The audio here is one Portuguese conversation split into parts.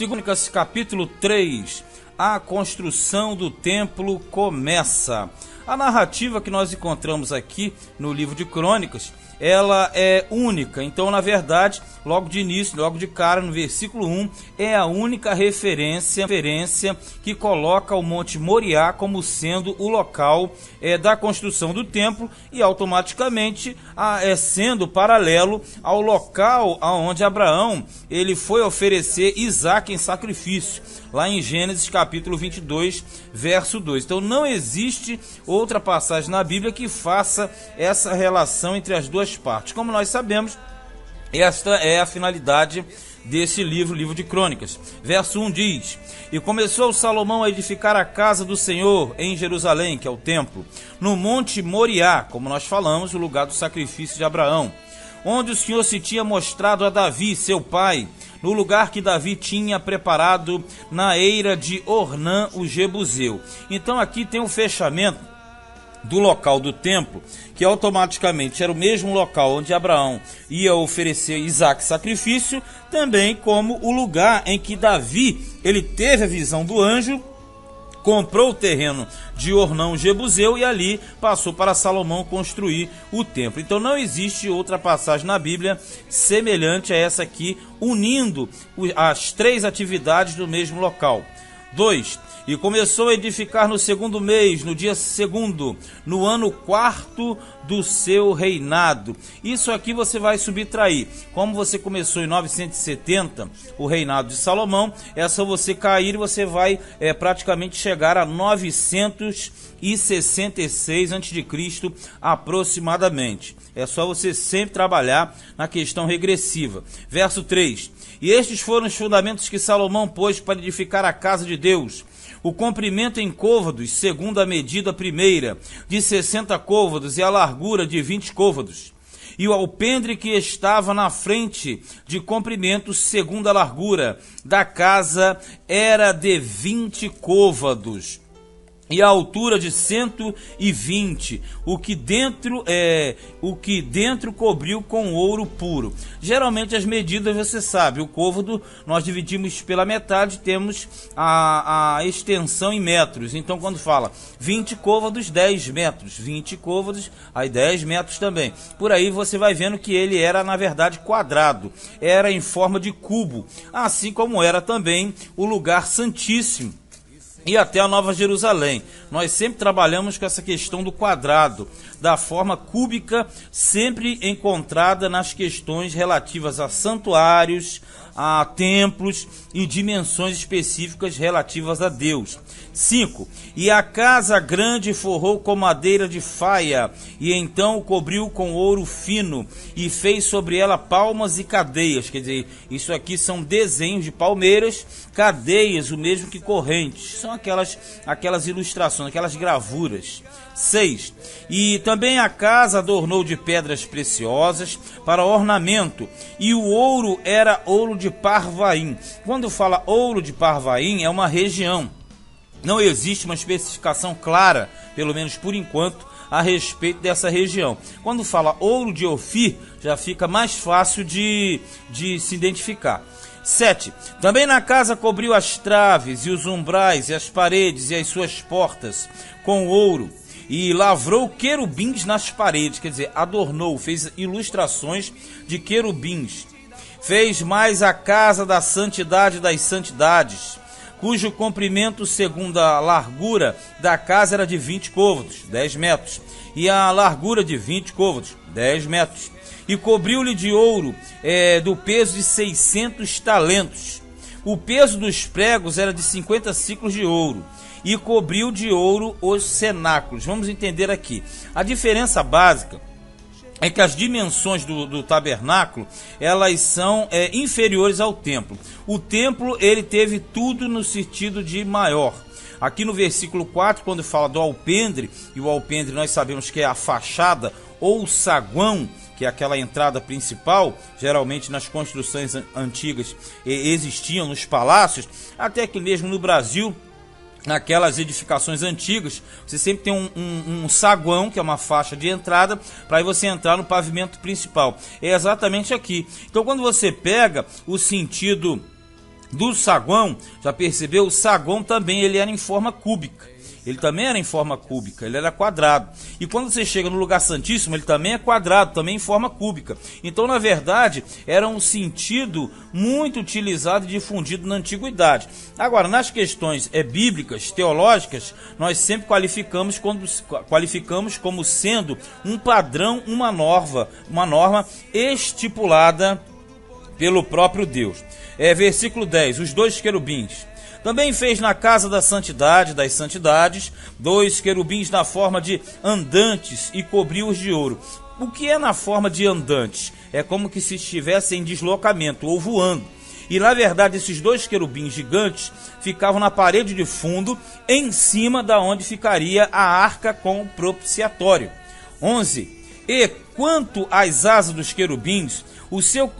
Crônicas, capítulo 3, a construção do templo começa. A narrativa que nós encontramos aqui no livro de Crônicas, ela é única. Então, na verdade, logo de início, logo de cara, no versículo 1, é a única referência que coloca o Monte Moriá como sendo o local da construção do templo e automaticamente sendo paralelo ao local onde Abraão ele foi oferecer Isaque em sacrifício, lá em Gênesis capítulo 22, verso 2. Então não existe outra passagem na Bíblia que faça essa relação entre as duas partes. Como nós sabemos, esta é a finalidade desse livro de Crônicas. Verso 1 diz: E começou Salomão a edificar a casa do Senhor em Jerusalém, que é o templo, no Monte Moriá, como nós falamos, o lugar do sacrifício de Abraão, onde o Senhor se tinha mostrado a Davi, seu pai, no lugar que Davi tinha preparado na eira de Ornã, o Jebuseu. Então aqui tem o fechamento do local do templo, que automaticamente era o mesmo local onde Abraão ia oferecer Isaque sacrifício, também como o lugar em que Davi ele teve a visão do anjo, comprou o terreno de Ornã, Jebuseu, e ali passou para Salomão construir o templo. Então não existe outra passagem na Bíblia semelhante a essa aqui, unindo as três atividades do mesmo local. 2. E começou a edificar no segundo mês, no dia segundo, no ano quarto do seu reinado. Isso aqui você vai subtrair. Como você começou em 970, o reinado de Salomão, é só você cair e você vai praticamente chegar a 966 a.C. aproximadamente. É só você sempre trabalhar na questão regressiva. Verso 3. E estes foram os fundamentos que Salomão pôs para edificar a casa de Deus. O comprimento em côvados, segundo a medida primeira, de 60 côvados, e a largura de 20 côvados. E o alpendre que estava na frente de comprimento, segundo a largura da casa, era de 20 côvados. E a altura de 120, o que dentro cobriu com ouro puro. Geralmente as medidas você sabe, o côvado nós dividimos pela metade, temos a extensão em metros. Então quando fala 20 côvados, 10 metros, 20 côvados, aí 10 metros também. Por aí você vai vendo que ele era na verdade quadrado, era em forma de cubo, assim como era também o lugar santíssimo. E até a Nova Jerusalém. Nós sempre trabalhamos com essa questão do quadrado, da forma cúbica, sempre encontrada nas questões relativas a santuários, a templos e dimensões específicas relativas a Deus. 5. E a casa grande forrou com madeira de faia, e então o cobriu com ouro fino, e fez sobre ela palmas e cadeias. Quer dizer, isso aqui são desenhos de palmeiras, cadeias, o mesmo que correntes. São aquelas ilustrações, aquelas gravuras. 6. E também a casa adornou de pedras preciosas para ornamento, e o ouro era ouro de Parvaim. Quando fala ouro de Parvaim, é uma região. Não existe uma especificação clara, pelo menos por enquanto, a respeito dessa região. Quando fala ouro de Ofir, já fica mais fácil de se identificar. 7. Também na casa cobriu as traves e os umbrais e as paredes e as suas portas com ouro, e lavrou querubins nas paredes, quer dizer, adornou, fez ilustrações de querubins. Fez mais a casa da santidade das santidades, cujo comprimento segundo a largura da casa era de 20 côvados, 10 metros, e a largura de 20 côvados, 10 metros. E cobriu-lhe de ouro do peso de 600 talentos. O peso dos pregos era de 50 ciclos de ouro. E cobriu de ouro os cenáculos. Vamos entender aqui. A diferença básica é que as dimensões do tabernáculo, elas são inferiores ao templo. O templo, ele teve tudo no sentido de maior. Aqui no versículo 4, quando fala do alpendre, e o alpendre nós sabemos que é a fachada ou o saguão, que é aquela entrada principal, geralmente nas construções antigas existiam nos palácios, até que mesmo no Brasil, naquelas edificações antigas, você sempre tem um saguão, que é uma faixa de entrada, para aí você entrar no pavimento principal. É exatamente aqui. Então quando você pega o sentido do saguão. Já percebeu? O saguão também ele era em forma cúbica. Ele também era em forma cúbica, ele era quadrado. E quando você chega no lugar santíssimo, ele também é quadrado, também em forma cúbica. Então, na verdade, era um sentido muito utilizado e difundido na antiguidade. Agora, nas questões bíblicas, teológicas, nós sempre qualificamos como sendo um padrão, uma norma estipulada pelo próprio Deus. Versículo 10, os 2 querubins. Também fez na casa da santidade, das santidades, 2 querubins na forma de andantes e cobriu-os de ouro. O que é na forma de andantes? É como que se estivesse em deslocamento ou voando. E na verdade esses 2 querubins gigantes ficavam na parede de fundo, em cima da onde ficaria a arca com o propiciatório. 11. E quanto às asas dos querubins, o seu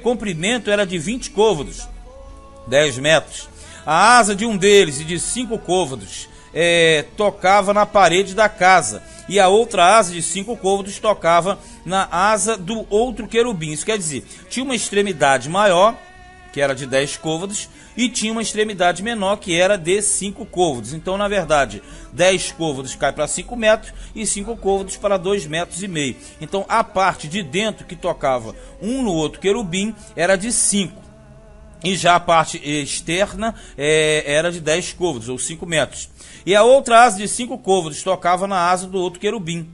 comprimento era de 20 côvados, 10 metros. A asa de um deles e de 5 côvados tocava na parede da casa, e a outra asa de 5 côvados tocava na asa do outro querubim. Isso quer dizer, tinha uma extremidade maior, que era de 10 côvados, e tinha uma extremidade menor, que era de 5 côvados. Então, na verdade, 10 côvados cai para 5 metros e 5 côvados para 2,5 metros. Então, a parte de dentro que tocava um no outro querubim era de 5. E já a parte externa era de 10 côvados, ou 5 metros. E a outra asa de 5 côvados tocava na asa do outro querubim.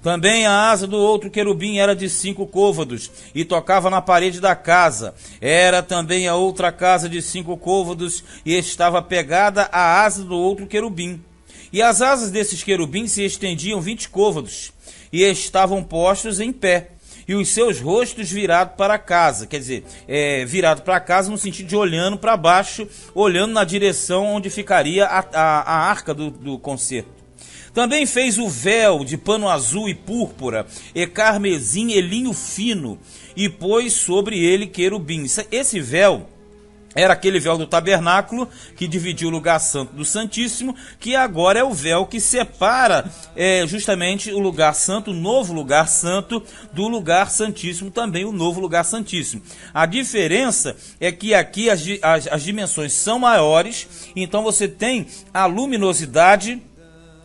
Também a asa do outro querubim era de 5 côvados e tocava na parede da casa. Era também a outra casa de 5 côvados e estava pegada à asa do outro querubim. E as asas desses querubins se estendiam 20 côvados e estavam postos em pé. E os seus rostos virados para casa, quer dizer, virado para casa no sentido de olhando para baixo, olhando na direção onde ficaria a arca do concerto. Também fez o véu de pano azul e púrpura, e carmesim e linho fino, e pôs sobre ele querubins. Esse véu era aquele véu do tabernáculo que dividia o lugar santo do santíssimo, que agora é o véu que separa justamente o lugar santo, o novo lugar santo, do lugar santíssimo, também o novo lugar santíssimo. A diferença é que aqui as dimensões são maiores, então você tem a luminosidade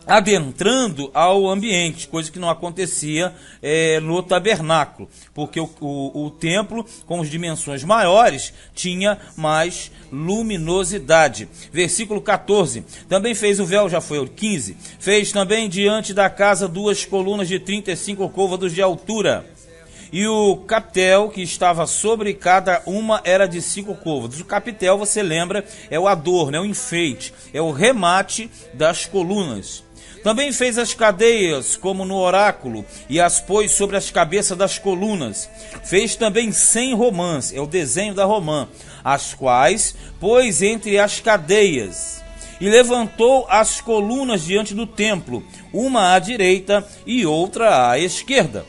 adentrando ao ambiente, coisa que não acontecia no tabernáculo, porque o templo, com as dimensões maiores, tinha mais luminosidade. Versículo 14, também fez o véu, já foi o 15, fez também diante da casa 2 colunas de 35 côvados de altura, e o capitel que estava sobre cada uma era de 5 côvados. O capitel, você lembra, é o adorno, é o enfeite, é o remate das colunas. Também fez as cadeias, como no oráculo, e as pôs sobre as cabeças das colunas. Fez também 100 romãs, é o desenho da romã, as quais pôs entre as cadeias. E levantou as colunas diante do templo, uma à direita e outra à esquerda.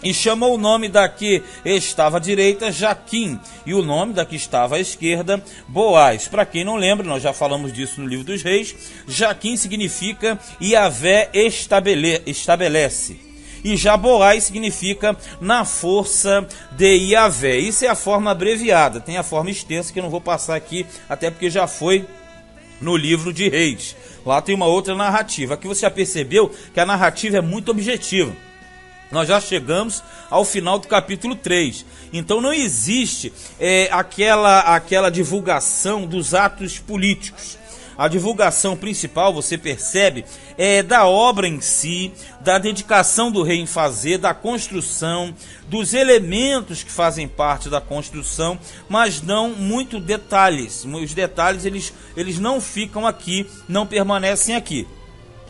E chamou o nome da que estava à direita, Jaquim, e o nome da que estava à esquerda, Boaz. Para quem não lembra, nós já falamos disso no livro dos reis, Jaquim significa Iavé estabelece. E já Boaz significa na força de Iavé. Isso é a forma abreviada, tem a forma extensa que eu não vou passar aqui, até porque já foi no livro de reis. Lá tem uma outra narrativa. Aqui você já percebeu que a narrativa é muito objetiva. Nós já chegamos ao final do capítulo 3. Então não existe aquela divulgação dos atos políticos. A divulgação principal, você percebe, é da obra em si, da dedicação do rei em fazer, da construção, dos elementos que fazem parte da construção, mas não muito detalhes. Os detalhes eles não ficam aqui, não permanecem aqui.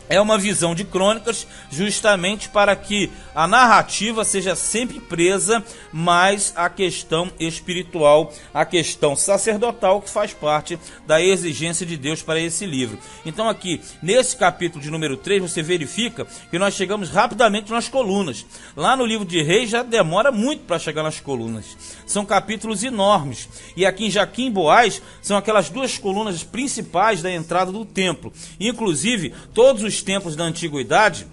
É uma visão de crônicas justamente para que a narrativa seja sempre presa, mas a questão espiritual, a questão sacerdotal que faz parte da exigência de Deus para esse livro. Então aqui, nesse capítulo de número 3, você verifica que nós chegamos rapidamente nas colunas. Lá no livro de Reis já demora muito para chegar nas colunas. São capítulos enormes. E aqui em Jaquim e Boaz são aquelas 2 colunas principais da entrada do templo. Inclusive, todos os templos da antiguidade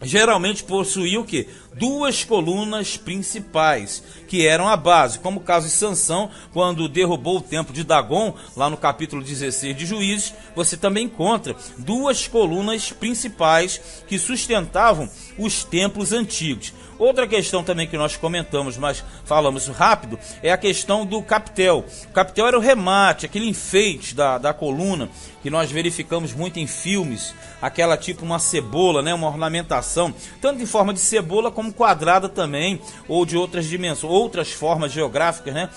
geralmente possuíam o quê? duas colunas principais, que eram a base, como o caso de Sansão, quando derrubou o templo de Dagon, lá no capítulo 16 de Juízes, você também encontra duas colunas principais que sustentavam os templos antigos. Outra questão também que nós comentamos, mas falamos rápido, é a questão do capitel. O capitel era o remate, aquele enfeite da coluna, que nós verificamos muito em filmes, aquela tipo uma cebola, né, uma ornamentação, tanto em forma de cebola como quadrada também, ou de outras dimensões, outras formas geográficas, né?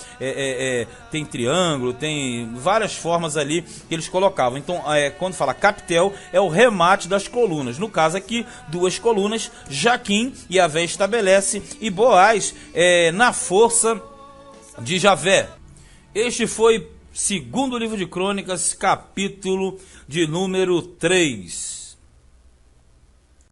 Tem triângulo, tem várias formas ali que eles colocavam. Então, quando fala capitel, é o remate das colunas. No caso aqui, duas colunas, Jaquim e Javé estabelece, e Boaz na força de Javé. Este foi segundo livro de Crônicas, capítulo de número 3.